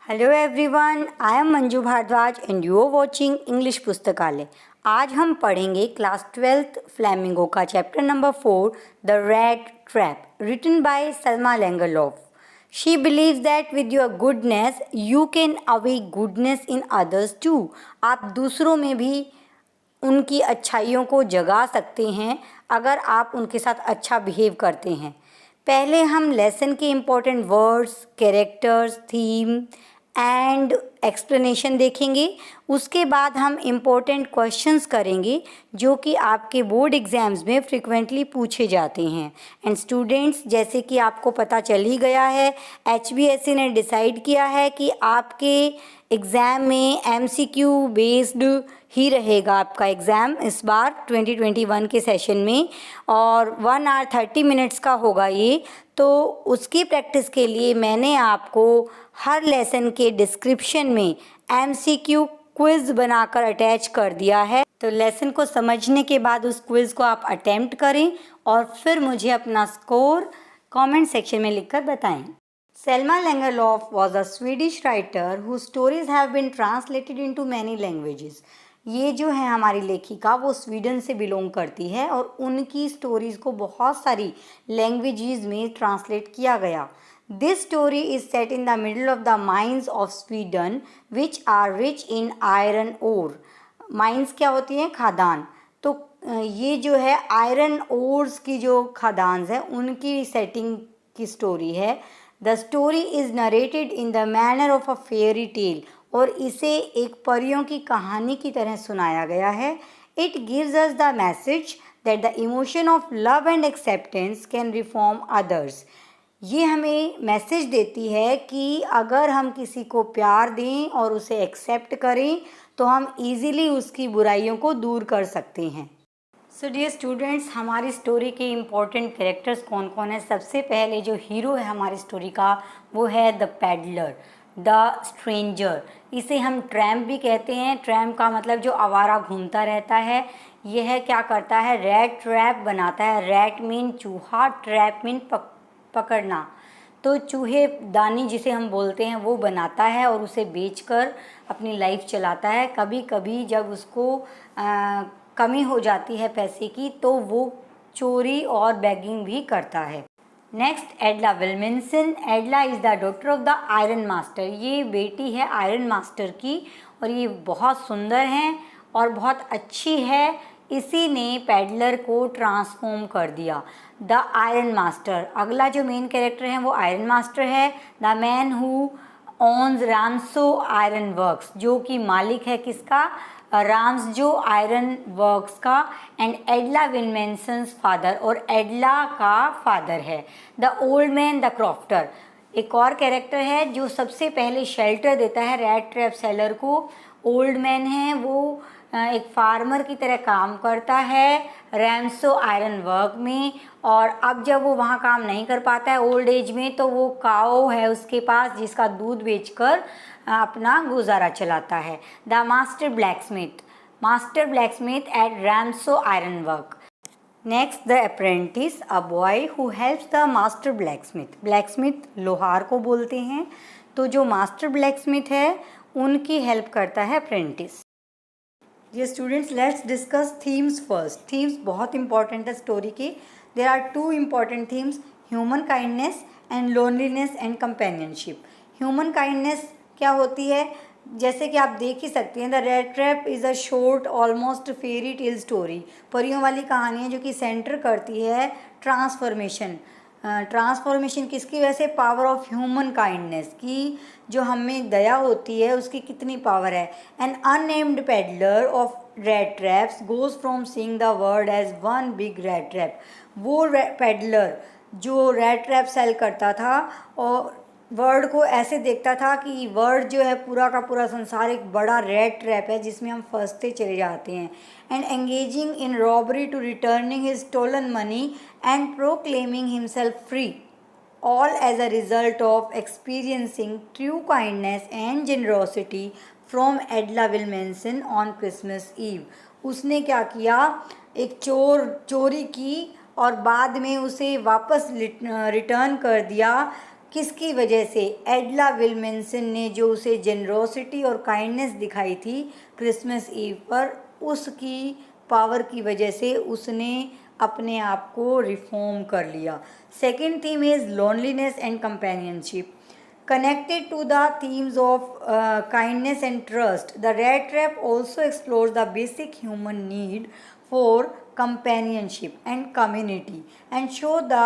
Hello everyone, I am Manju Bhardwaj and you are watching English Pustakalaya. आज हम पढ़ेंगे क्लास 12th फ्लैमिंगो का chapter number 4 the rat trap, written by Selma Lagerlof. She believes that with your goodness you can awake goodness in others too. आप दूसरों में भी उनकी अच्छाइयों को जगा सकते हैं अगर आप उनके साथ अच्छा बिहेव करते हैं। पहले हम लेसन के important words, characters, theme and explanation देखेंगे। उसके बाद हम इम्पोर्टेंट क्वेश्चंस करेंगे जो कि आपके बोर्ड एग्जाम्स में फ्रिक्वेंटली पूछे जाते हैं। एंड स्टूडेंट्स, जैसे कि आपको पता चल ही गया है, HBSC ने डिसाइड किया है कि आपके एग्ज़ाम में MCQ बेस्ड ही रहेगा आपका एग्ज़ाम इस बार 2021 के सेशन में, और 1 आवर 30 मिनट्स का होगा ये। तो उसकी प्रैक्टिस के लिए मैंने आपको हर लेसन के डिस्क्रिप्शन में MCQ क्विज़ बनाकर अटैच कर दिया है। तो लेसन को समझने के बाद उस क्विज़ को आप अटेम्प्ट करें और फिर मुझे अपना स्कोर कमेंट सेक्शन में लिखकर बताएं। Selma Lagerlöf was a Swedish writer whose stories have been translated into many languages. ये जो है हमारी लेखिका, वो स्वीडन से बिलोंग करती है और उनकी स्टोरीज़ को बहुत सारी लैंग्वेजेस में ट्रांसलेट किया गया। This story is set in the middle of the mines of Sweden which are rich in iron ore. Mines क्या होती हैं? खादान। तो ये जो है आयरन ओर्स की जो खादान है उनकी सेटिंग की स्टोरी है। The story is narrated in the manner of a fairy tale, और इसे एक परियों की कहानी की तरह सुनाया गया है। It gives us the message that the emotion of love and acceptance can reform others. ये हमें मैसेज देती है कि अगर हम किसी को प्यार दें और उसे एक्सेप्ट करें तो हम इजीली उसकी बुराइयों को दूर कर सकते हैं। सो डियर स्टूडेंट्स, हमारी स्टोरी के इम्पोर्टेंट कैरेक्टर्स कौन कौन है? सबसे पहले जो हीरो है हमारी स्टोरी का वो है द पैडलर, द स्ट्रेंजर। इसे हम ट्रैम्प भी कहते हैं। ट्रैम्प का मतलब जो आवारा घूमता रहता है। यह क्या करता है? रैट ट्रैप बनाता है। रैट मीन चूहा, ट्रैप मीन पकड़ना। तो चूहे दानी जिसे हम बोलते हैं वो बनाता है और उसे बेचकर अपनी लाइफ चलाता है। कभी कभी जब उसको कमी हो जाती है पैसे की तो वो चोरी और बैगिंग भी करता है। Next, Edla Willmansson. Edla is the daughter of the iron master. ये बेटी है आयरन मास्टर की और ये बहुत सुंदर हैं और बहुत अच्छी है। इसी ने पैडलर को ट्रांसफॉर्म कर दिया। द आयरन मास्टर, अगला जो मेन कैरेक्टर है वो आयरन मास्टर है। The man who owns Ramsjo iron works, जो कि मालिक है किसका? राम्स जो आयरन वर्क्स का। एंड एडला विल्मेंसन्स फादर, और एडला का फादर है the old man the crofter. एक और कैरेक्टर है जो सबसे पहले शेल्टर देता है रैट ट्रैप सेलर को। ओल्ड मैन है, वो एक फार्मर की तरह काम करता है रैमसो आयरन वर्क में, और अब जब वो वहाँ काम नहीं कर पाता है ओल्ड एज में तो वो काओ है उसके पास जिसका दूध बेचकर अपना गुजारा चलाता है। The master blacksmith, master blacksmith at Ramsjo iron work. Next, the apprentice, a boy who helps the master blacksmith. Blacksmith लोहार को बोलते हैं, तो जो मास्टर ब्लैकस्मिथ है उनकी हेल्प करता है अप्रेंटिस। ये students, let's discuss themes first. Themes बहुत इंपॉर्टेंट है स्टोरी की। There are 2 important themes, human kindness and loneliness and companionship. Human kindness क्या होती है? जैसे कि आप देख ही सकते हैं, the rat trap is a short almost fairy tale story. परियों वाली कहानी है जो कि सेंटर करती है ट्रांसफॉर्मेशन। ट्रांसफॉर्मेशन किसकी वजह से? पावर ऑफ ह्यूमन काइंडनेस की, जो हमें दया होती है उसकी कितनी पावर है। An unnamed peddler of rat traps goes from seeing the world as one big rat trap. वो पेडलर जो रैट ट्रैप सेल करता था और वर्ल्ड को ऐसे देखता था कि वर्ल्ड जो है पूरा का पूरा संसार एक बड़ा रैट ट्रैप है जिसमें हम फंसते चले जाते हैं। And engaging in robbery to returning his stolen money and proclaiming himself free, all as a result of experiencing true kindness and generosity from Edla Wilmanson on Christmas Eve। उसने क्या किया? एक चोरी की और बाद में उसे वापस रिटर्न कर दिया किसकी वजह से? एडला विल्मिंसन ने जो उसे जेनरोसिटी और काइंडनेस दिखाई थी क्रिसमस ईव पर, उसकी पावर की वजह से उसने अपने आप को रिफॉर्म कर लिया। Second theme is loneliness and companionship. Connected to the themes of kindness and trust, the Rat Trap also explores the basic human need for companionship and community and show the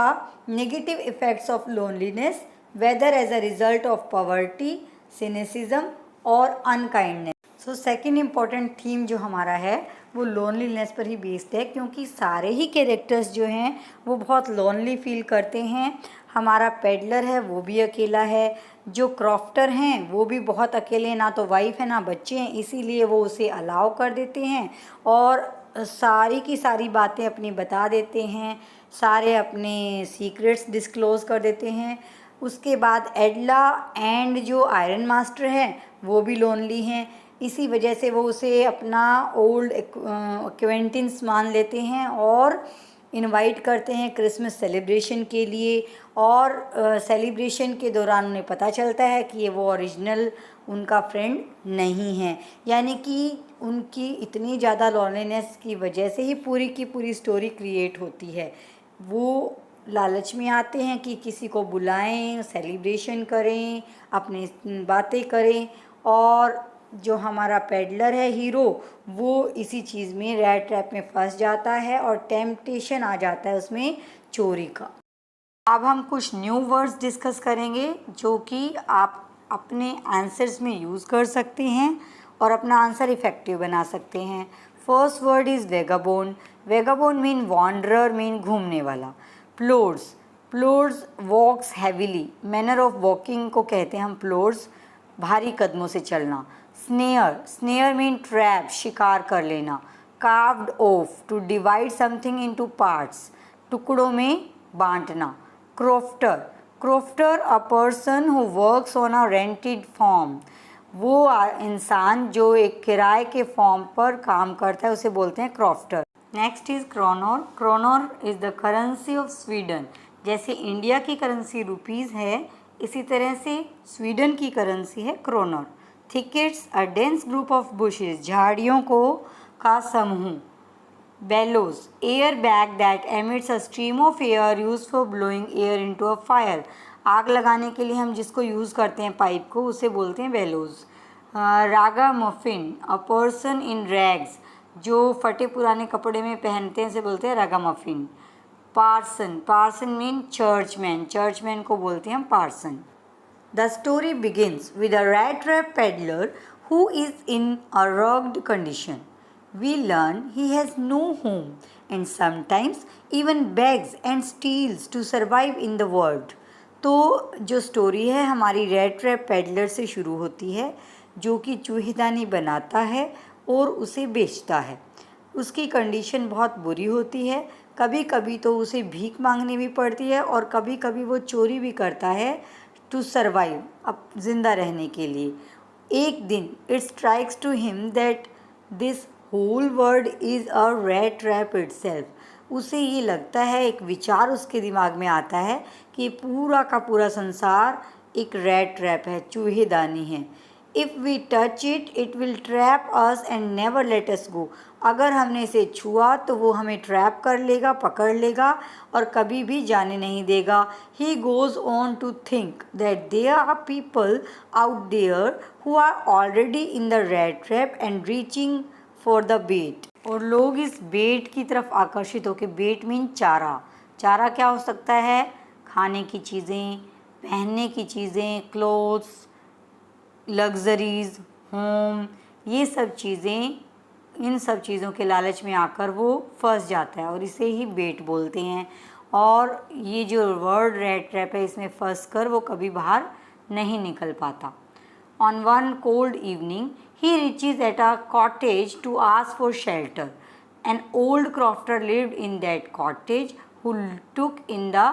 negative effects of loneliness, whether as a result of poverty, cynicism or unkindness. So second important theme जो हमारा है वो loneliness पर ही based है, क्योंकि सारे ही characters जो हैं वो बहुत लोनली फील करते हैं। हमारा पेडलर है वो भी अकेला है, जो क्रॉफ्टर हैं वो भी बहुत अकेले हैं, ना तो वाइफ है ना बच्चे हैं, इसीलिए वो उसे अलाउ कर देते हैं और सारी की सारी बातें अपनी बता देते हैं, सारे अपने सीक्रेट्स डिस्क्लोज़ कर देते हैं। उसके बाद एडला एंड जो आयरन मास्टर हैं वो भी लोनली हैं, इसी वजह से वो उसे अपना ओल्ड एक्वेंटेंस मान लेते हैं और इनवाइट करते हैं क्रिसमस सेलिब्रेशन के लिए। और सेलिब्रेशन के दौरान उन्हें पता चलता है कि ये वो ओरिजिनल उनका फ्रेंड नहीं है, यानी कि उनकी इतनी ज़्यादा लोनलीनेस की वजह से ही पूरी की पूरी स्टोरी क्रिएट होती है। वो लालच में आते हैं कि किसी को बुलाएं, सेलिब्रेशन करें, अपनी बातें करें, और जो हमारा पेडलर है हीरो वो इसी चीज़ में रैट ट्रैप में फंस जाता है और टेम्पटेशन आ जाता है उसमें चोरी का। अब हम कुछ न्यू वर्ड्स डिस्कस करेंगे जो कि आप अपने आंसर्स में यूज़ कर सकते हैं और अपना आंसर इफ़ेक्टिव बना सकते हैं। First word is vagabond. Vagabond mean wanderer, mean घूमने वाला। Plods, plods walks heavily, manner of walking को कहते हैं हम प्लोड्स, भारी कदमों से चलना। स्नेयर, स्नेयर मीन ट्रैप, शिकार कर लेना। Carved off, to divide something into parts, टुकड़ों में बांटना। Crofter, crofter a person who works on a rented farm, वो इंसान जो एक किराए के फॉर्म पर काम करता है उसे बोलते हैं crofter. Next is kronor. Kronor is the currency of Sweden. जैसे इंडिया की करेंसी रुपीज़ है, इसी तरह से स्वीडन की करेंसी है kronor. Thickets, a dense group of bushes, झाड़ियों को का समूह। Bellows, air bag that emits a stream of air use for blowing air into a fire, आग लगाने के लिए हम जिसको यूज़ करते हैं पाइप को, उसे बोलते हैं bellows. Raga muffin, a person in rags, जो फटे पुराने कपड़े में पहनते हैं उसे बोलते हैं ragamuffin. Parson, parson mean churchman, churchman को बोलते हैं हम parson. The story begins with a rat trap peddler who is in a rugged condition. We learn he has no home and sometimes even begs and steals to survive in the world. तो जो story है हमारी red trap peddler से शुरू होती है, जो कि चूहेदानी बनाता है और उसे बेचता है। उसकी कंडीशन बहुत बुरी होती है, कभी कभी तो उसे भीख मांगनी भी पड़ती है और कभी कभी वो चोरी भी करता है टू सर्वाइव, अब जिंदा रहने के लिए। एक दिन it strikes to him that this whole world is a rat trap itself. उसे ये लगता है, एक विचार उसके दिमाग में आता है कि पूरा का पूरा संसार एक रैट ट्रैप है, चूहेदानी है। If we touch it, it will trap us and never let us go. अगर हमने इसे छुआ तो वो हमें ट्रैप कर लेगा, पकड़ लेगा और कभी भी जाने नहीं देगा। He goes on to think that there are people out there who are already in the rat trap and reaching for the bait. और लोग इस बेट की तरफ आकर्षित होकर, बेट मीन चारा, चारा क्या हो सकता है? खाने की चीज़ें, पहनने की चीज़ें, क्लोथ्स, लग्जरीज़, होम, ये सब चीज़ें, इन सब चीज़ों के लालच में आकर वो फंस जाता है और इसे ही बेट बोलते हैं। और ये जो वर्ड रैट ट्रैप है, इसमें फंस कर वो कभी बाहर नहीं निकल पाता। On one cold evening he reaches at a cottage to ask for shelter. An old crofter lived in that cottage who took in the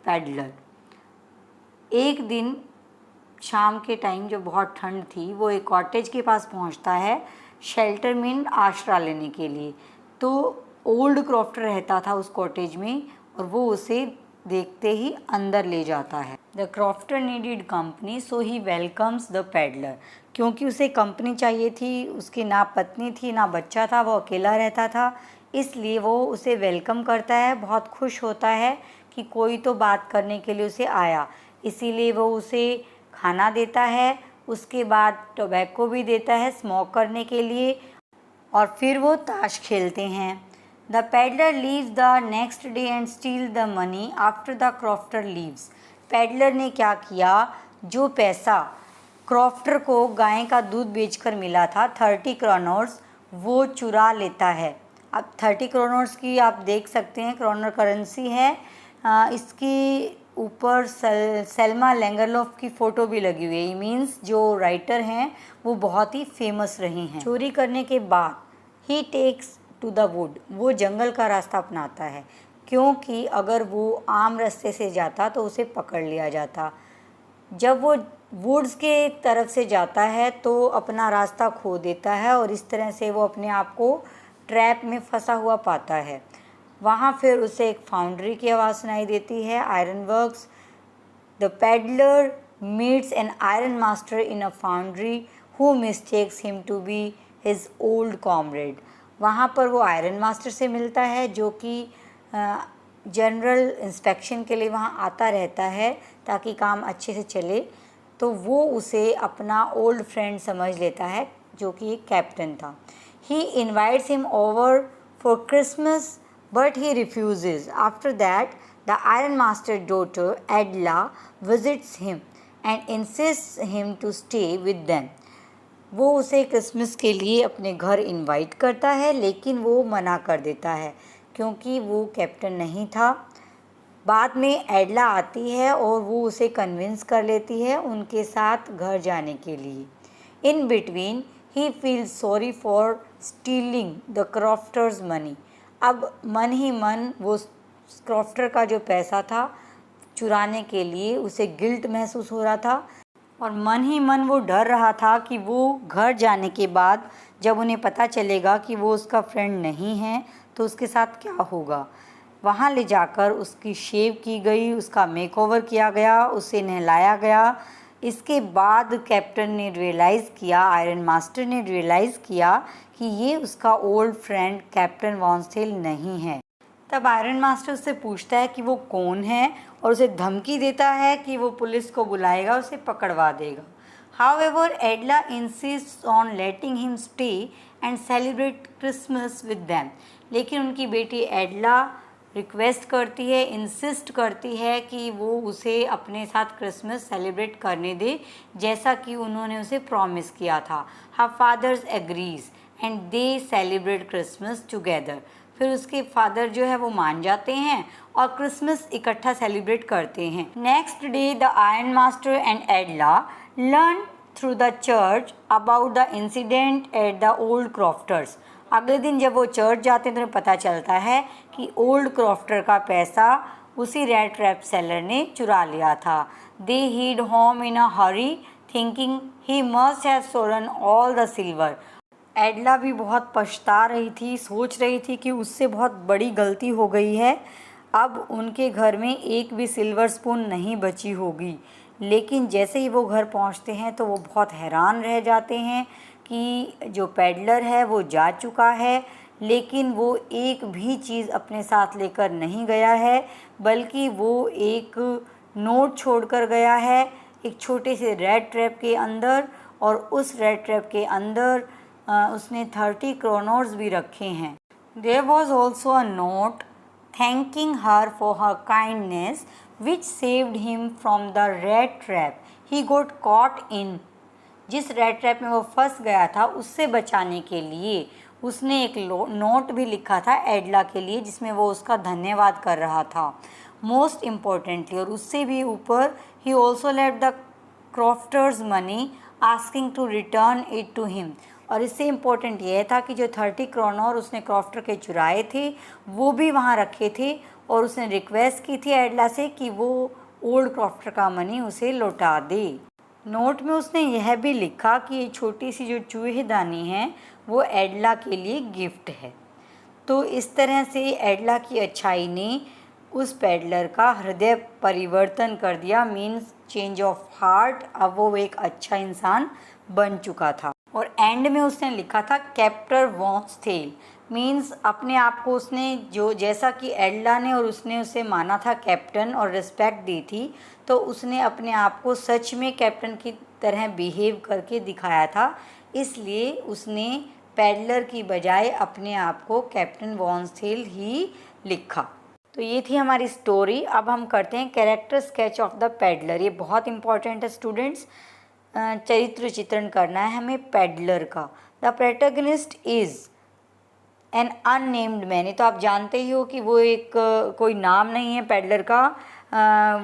peddler. एक दिन शाम के टाइम जो बहुत ठंड थी, वो एक कॉटेज के पास पहुंचता है शेल्टर मीन आश्रय लेने के लिए। तो ओल्ड क्रॉफ्टर रहता था उस कॉटेज में और वो उसे देखते ही अंदर ले जाता है। The crofter needed company so he welcomes the peddler. क्योंकि उसे कंपनी चाहिए थी, उसकी ना पत्नी थी ना बच्चा था, वो अकेला रहता था, इसलिए वो उसे वेलकम करता है, बहुत खुश होता है कि कोई तो बात करने के लिए उसे आया। इसीलिए वो उसे खाना देता है, उसके बाद टोबैको भी देता है स्मोक करने के लिए, और फिर वो ताश खेलते हैं। The peddler leaves the next day and steel the money after the crofter leaves. Peddler ने क्या किया, जो पैसा क्रॉफ्टर को गाय का दूध बेचकर मिला था 30 क्रोनर्स, वो चुरा लेता है। अब 30 क्रोनर्स की आप देख सकते हैं क्रोनर करेंसी है। इसकी ऊपर सेल्मा लैंगरलोफ की फ़ोटो भी लगी हुई है। मीन्स जो राइटर हैं वो बहुत ही फेमस रही हैं। चोरी करने के बाद ही टेक्स टू द वुड, वो जंगल का रास्ता अपनाता है, क्योंकि अगर वो आम रास्ते से जाता तो उसे पकड़ लिया जाता। जब वो वुड्स के तरफ से जाता है तो अपना रास्ता खो देता है और इस तरह से वो अपने आप को ट्रैप में फंसा हुआ पाता है। वहाँ फिर उसे एक फाउंड्री की आवाज़ सुनाई देती है, iron works. The peddler meets an iron master in a foundry who mistakes him to be his old comrade. वहाँ पर वो आयरन मास्टर से मिलता है जो कि जनरल इंस्पेक्शन के लिए वहाँ आता रहता है ताकि काम अच्छे से चले। तो वो उसे अपना ओल्ड फ्रेंड समझ लेता है जो कि एक कैप्टन था। He invites him over for Christmas but he refuses. After that, the Iron Master daughter Adla visits him and insists him to stay with them. वो उसे क्रिसमस के लिए अपने घर इनवाइट करता है, लेकिन वो मना कर देता है क्योंकि वो कैप्टन नहीं था। बाद में एडला आती है और वो उसे कन्विंस कर लेती है उनके साथ घर जाने के लिए। In between he feels sorry for stealing the crofter's money. अब मन ही मन वो क्रॉफ्टर का जो पैसा था चुराने के लिए उसे गिल्ट महसूस हो रहा था, और मन ही मन वो डर रहा था कि वो घर जाने के बाद जब उन्हें पता चलेगा कि वो उसका फ्रेंड नहीं है तो उसके साथ क्या होगा। वहाँ ले जाकर उसकी शेव की गई, उसका मेकओवर किया गया, उसे नहलाया गया। इसके बाद कैप्टन ने रियलाइज़ किया, आयरन मास्टर ने रियलाइज़ किया कि ये उसका ओल्ड फ्रेंड कैप्टन वॉन्सटेल नहीं है। तब आयरन मास्टर उससे पूछता है कि वो कौन है और उसे धमकी देता है कि वो पुलिस को बुलाएगा, उसे पकड़वा देगा। However एडला इंसिस्ट्स on letting him stay and celebrate Christmas with them. लेकिन उनकी बेटी एडला रिक्वेस्ट करती है, इंसिस्ट करती है कि वो उसे अपने साथ क्रिसमस सेलिब्रेट करने दे जैसा कि उन्होंने उसे प्रॉमिस किया था। Her father's agrees and they celebrate Christmas together. फिर उसके फादर जो है वो मान जाते हैं और क्रिसमस इकट्ठा सेलिब्रेट करते हैं। Next day the iron master and Edla learn through the church about the incident at the old crofter's. अगले दिन जब वो चर्च जाते हैं तो उन्हें पता चलता है कि ओल्ड क्रॉफ्टर का पैसा उसी रेड ट्रैप सेलर ने चुरा लिया था। They head home in a hurry thinking he must have stolen all the silver. Edla भी बहुत पछता रही थी, सोच रही थी कि उससे बहुत बड़ी गलती हो गई है, अब उनके घर में एक भी सिल्वर स्पून नहीं बची होगी। लेकिन जैसे ही वो घर पहुंचते हैं तो वो बहुत हैरान रह जाते हैं कि जो पेडलर है वो जा चुका है, लेकिन वो एक भी चीज़ अपने साथ लेकर नहीं गया है, बल्कि वो एक नोट छोड़कर गया है एक छोटे से रेड ट्रैप के अंदर, और उस रेड ट्रैप के अंदर उसने 30 क्रोनर्स भी रखे हैं। There was also a note thanking her for her kindness which saved him from the rat trap he got caught in. जिस रेड ट्रैप में वो फंस गया था उससे बचाने के लिए उसने एक नोट भी लिखा था एडला के लिए, जिसमें वो उसका धन्यवाद कर रहा था। मोस्ट इम्पॉर्टेंटली, और उससे भी ऊपर, he also left the crofter's money asking to return it to him. और इससे इम्पोर्टेंट यह था कि जो 30 क्रोनर उसने क्रॉफ्टर के चुराए थे वो भी वहाँ रखे थे, और उसने रिक्वेस्ट की थी एडला से कि वो ओल्ड क्रॉफ्टर का मनी उसे लौटा दे। नोट में उसने यह भी लिखा कि ये छोटी सी जो चूहेदानी है वो एडला के लिए गिफ्ट है। तो इस तरह से एडला की अच्छाई ने उस पैडलर का हृदय परिवर्तन कर दिया, मीन्स चेंज ऑफ हार्ट। अब वो एक अच्छा इंसान बन चुका था। और एंड में उसने लिखा था कैप्टर वॉन्स थेल, मीन्स अपने आप को उसने जो जैसा कि एडला ने और उसने उसे माना था कैप्टन और रिस्पेक्ट दी थी, तो उसने अपने आप को सच में कैप्टन की तरह बिहेव करके दिखाया था। इसलिए उसने पैडलर की बजाय अपने आप को कैप्टन वॉन्स थेल ही लिखा। तो ये थी हमारी स्टोरी। अब हम करते हैं character sketch of the peddler. ये बहुत इंपॉर्टेंट है स्टूडेंट्स। चरित्र चित्रण करना है हमें पैडलर का। The protagonist is an unnamed man. ये तो आप जानते ही हो कि वो एक कोई नाम नहीं है पैडलर का।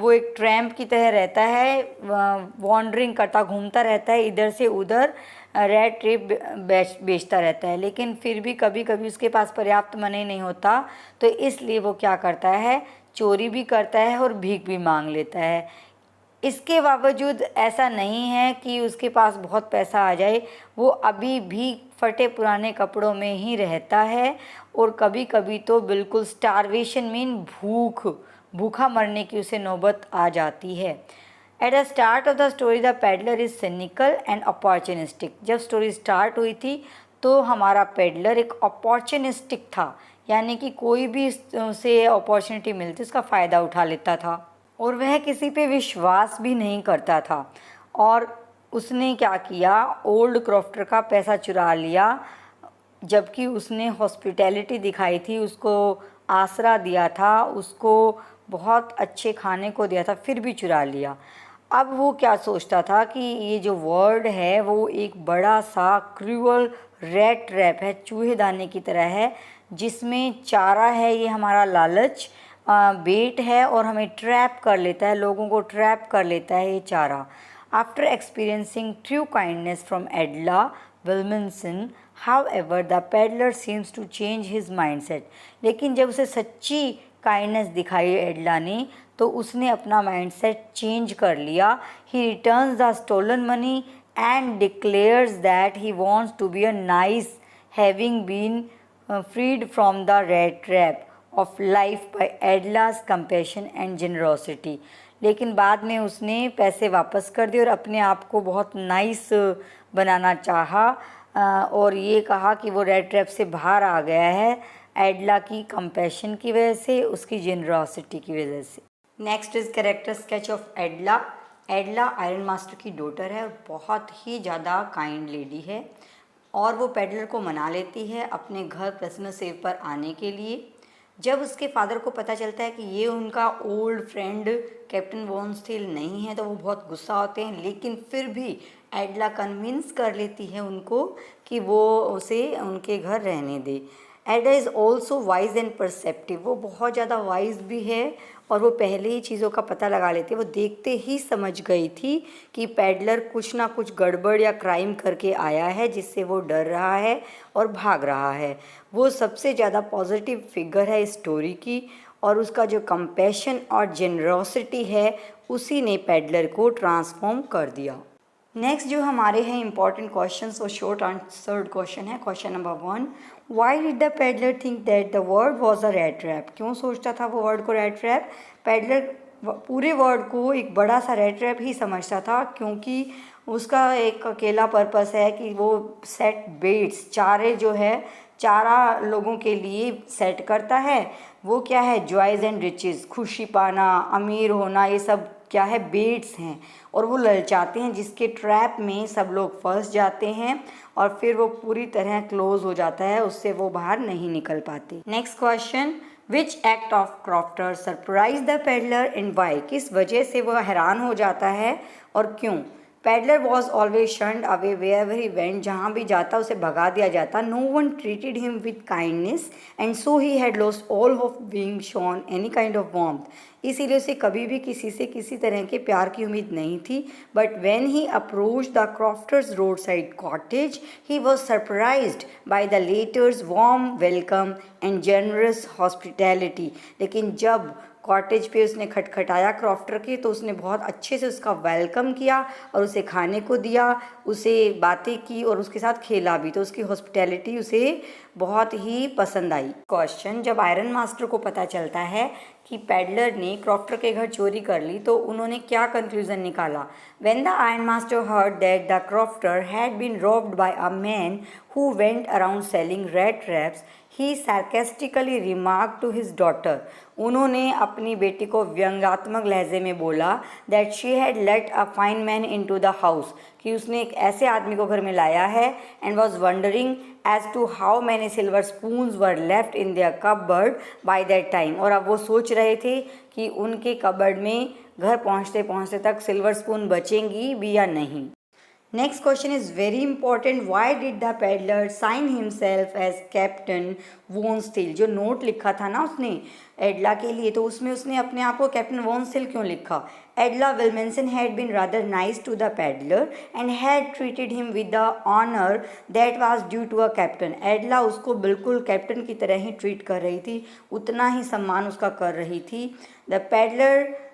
वो एक ट्रैम्प की तरह रहता है, वॉन्डरिंग करता घूमता रहता है इधर से उधर, रेड टेप बेचता रहता है। लेकिन फिर भी कभी कभी उसके पास पर्याप्त मनी नहीं होता, तो इसलिए वो क्या करता है, चोरी भी करता है और भीख भी मांग लेता है। इसके बावजूद ऐसा नहीं है कि उसके पास बहुत पैसा आ जाए, वो अभी भी फटे पुराने कपड़ों में ही रहता है और कभी कभी तो बिल्कुल स्टारवेशन मीन भूखा मरने की उसे नौबत आ जाती है। At the start of the story the peddler is cynical and opportunistic. जब स्टोरी स्टार्ट हुई थी तो हमारा पैडलर एक अपॉर्चुनिस्टिक था, यानी कि कोई भी उसे अपॉर्चुनिटी मिलती उसका फ़ायदा उठा लेता था और वह किसी पे विश्वास भी नहीं करता था। और उसने क्या किया, ओल्ड क्रॉफ्टर का पैसा चुरा लिया, जबकि उसने हॉस्पिटैलिटी दिखाई थी, उसको आसरा दिया था, उसको बहुत अच्छे खाने को दिया था, फिर भी चुरा लिया। अब वो क्या सोचता था कि ये जो वर्ल्ड है वो एक बड़ा सा क्रूअल रैट ट्रैप है, चूहेदानी की तरह है, जिसमें चारा है, ये हमारा लालच बेट है और हमें ट्रैप कर लेता है, लोगों को ट्रैप कर लेता है ये चारा। After experiencing true kindness from Edla Willmansson, however the peddler seems to change his mindset. लेकिन जब उसे सच्ची काइंडनेस दिखाई एडला ने, तो उसने अपना माइंडसेट चेंज कर लिया। He returns the stolen money and declares that he wants to be a nice, having been freed from the rat trap of life by Edla's compassion and generosity. लेकिन बाद में उसने पैसे वापस कर दिए और अपने आप को बहुत नाइस बनाना चाहा और ये कहा कि वो रेड ट्रैप से बाहर आ गया है एडला की कंपैशन की वजह से, उसकी जेनरोसिटी की वजह से। Next is character sketch of एडला। एडला iron master की डॉटर है और बहुत ही ज़्यादा काइंड लेडी है और वो पैडलर को मना लेती है अपने घर क्रिसमस ईव पर आने के लिए। जब उसके फादर को पता चलता है कि ये उनका old friend captain von Stahle नहीं है, तो वो बहुत गुस्सा होते हैं, लेकिन फिर भी एडला कन्विंस कर लेती है उनको कि वो उसे उनके घर रहने दे। एडा is also wise and perceptive. वो बहुत ज़्यादा वाइज भी है और वो पहले ही चीज़ों का पता लगा लेती है। वो देखते ही समझ गई थी कि पैडलर कुछ ना कुछ गड़बड़ या क्राइम करके आया है, जिससे वो डर रहा है और भाग रहा है। वो सबसे ज़्यादा पॉजिटिव फिगर है इस स्टोरी की और उसका जो कंपैशन और जेनरोसिटी है उसी ने पैडलर को ट्रांसफॉर्म कर दिया। नेक्स्ट जो हमारे हैं इंपॉर्टेंट क्वेश्चन, वो शॉर्ट आंसर्ड क्वेश्चन है। Question number 1, Y did the peddler think that the word was a red trap. क्यों सोचता था वो वर्ड को रेड ट्रैप? पैडलर पूरे वर्ड को एक बड़ा सा रेड ट्रैप ही समझता था, क्योंकि उसका एक अकेला पर्पस है कि वो सेट बेट्स, चारे जो है चारा लोगों के लिए सेट करता है। वो क्या है, जॉयज़ एंड रिचेस, खुशी पाना, अमीर होना, ये सब क्या है, बेट्स हैं और वो ललचाते हैं, जिसके ट्रैप में सब लोग फंस जाते हैं और फिर वो पूरी तरह क्लोज हो जाता है, उससे वो बाहर नहीं निकल पाते। Next question, which act of crofter surprise the peddler and why. किस वजह से वह हैरान हो जाता है और क्यों? Peddler was always shunned away where he went. जहाँ भी जाता उसे भगा दिया जाता। No one treated him with kindness and so he had lost all of being shown any kind of warmth. इसीलिए उसे कभी भी किसी से किसी तरह के प्यार की उम्मीद नहीं थी। But when he approached the crofter's road side cottage he was surprised by the latter's warm welcome and generous hospitality. लेकिन जब कॉटेज पे उसने खटखटाया क्रॉफ्टर के, तो उसने बहुत अच्छे से उसका वेलकम किया और उसे खाने को दिया, उसे बातें की और उसके साथ खेला भी। तो उसकी हॉस्पिटैलिटी उसे बहुत ही पसंद आई। क्वेश्चन, जब आयरन मास्टर को पता चलता है कि पैडलर ने क्रॉफ्टर के घर चोरी कर ली तो उन्होंने क्या कंक्लूजन निकाला। When the iron master heard that the crofter had been robbed by a man who went around selling rat traps, he sarcastically remarked to his daughter, उन्होंने अपनी बेटी को व्यंग्यात्मक लहजे में बोला that she had let a fine man into the house, कि उसने एक ऐसे आदमी को घर में लाया है, and was wondering as to how many silver spoons were left in their cupboard by that time, और अब वो सोच रहे थे कि उनके कबर्ड में घर पहुंचते पहुंचते तक सिल्वर स्पून बचेंगी भी या नहीं। Next question is very important, why did the peddler sign himself as captain von Stahle. जो नोट लिखा था ना उसने एडला के लिए, तो उसमें उसने अपने आप को कैप्टन वोन स्टील क्यों लिखा। Edla Willmansson had been rather nice to the peddler and had treated him with the honour that was due to a captain. Edla उसको बिल्कुल कैप्टन की तरह ही ट्रीट कर रही थी, उतना ही सम्मान उसका कर रही थी। The peddler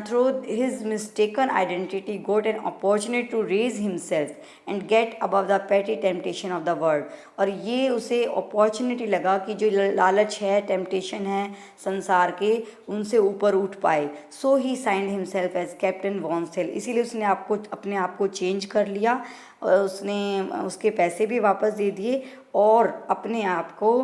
through his mistaken identity got an opportunity to raise himself and get above the petty temptation of the world, और ये उसे अपॉर्चुनिटी लगा कि जो लालच है, टेम्पटेशन है संसार के, उनसे ऊपर उठ पाए। So he signed himself as captain von Stahle, इसीलिए उसने अपने आप को चेंज कर लिया और उसने उसके पैसे भी वापस दे दिए और अपने आप को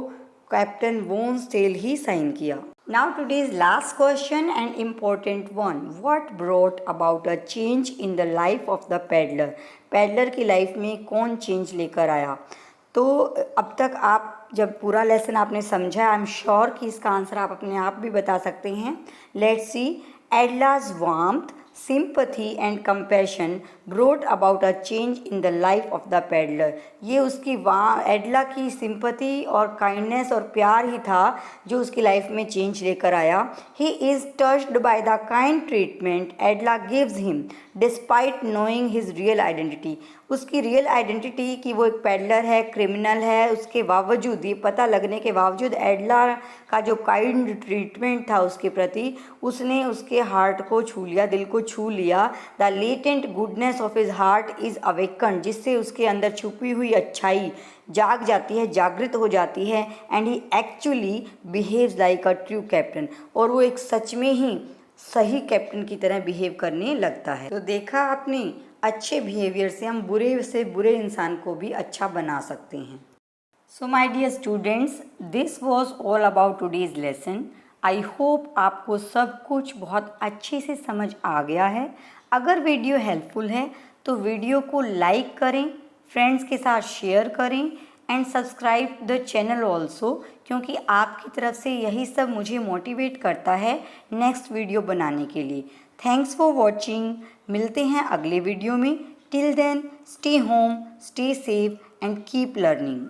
कैप्टन वोन स्टील ही साइन किया। Now today's last question and important one. What brought about a change in the life of the peddler? Peddler की लाइफ में कौन चेंज लेकर आया? तो अब तक आप जब पूरा लेसन आपने समझा, आई एम श्योर कि इसका आंसर आप अपने आप भी बता सकते हैं। Let's see. एडला's warmth, sympathy and compassion brought about a change in the life of the peddler. ये उसकी एडला की सिंपथी और काइंडनेस और प्यार ही था जो उसकी लाइफ में चेंज लेकर आया। He is touched by the kind treatment Adla gives him despite knowing his real identity. उसकी रियल आइडेंटिटी कि वो एक पैडलर है, क्रिमिनल है, उसके बावजूद, ये पता लगने के बावजूद एडला का जो काइंड ट्रीटमेंट था उसके प्रति, उसने उसके हार्ट को छू लिया, दिल को छू लिया। The latent goodness of his heart is awaken, जिससे उसके अंदर छुपी हुई अच्छाई जाग जाती है, जागृत हो जाती है। And he actually behaves like a true captain, और वो एक सच में ही सही कैप्टन की तरह बिहेव करने लगता है। तो देखा आपने, अच्छे बिहेवियर से हम बुरे से बुरे इंसान को भी अच्छा बना सकते हैं। So my dear students, this was all about today's lesson. I hope आपको सब कुछ बहुत अच्छे से समझ आ गया है। अगर वीडियो हेल्पफुल है तो वीडियो को लाइक करें, फ्रेंड्स के साथ शेयर करें and subscribe the channel also, क्योंकि आपकी तरफ से यही सब मुझे मोटिवेट करता है नेक्स्ट वीडियो बनाने के लिए। Thanks for watching. मिलते हैं अगले वीडियो में। Till then stay home, stay safe and keep learning.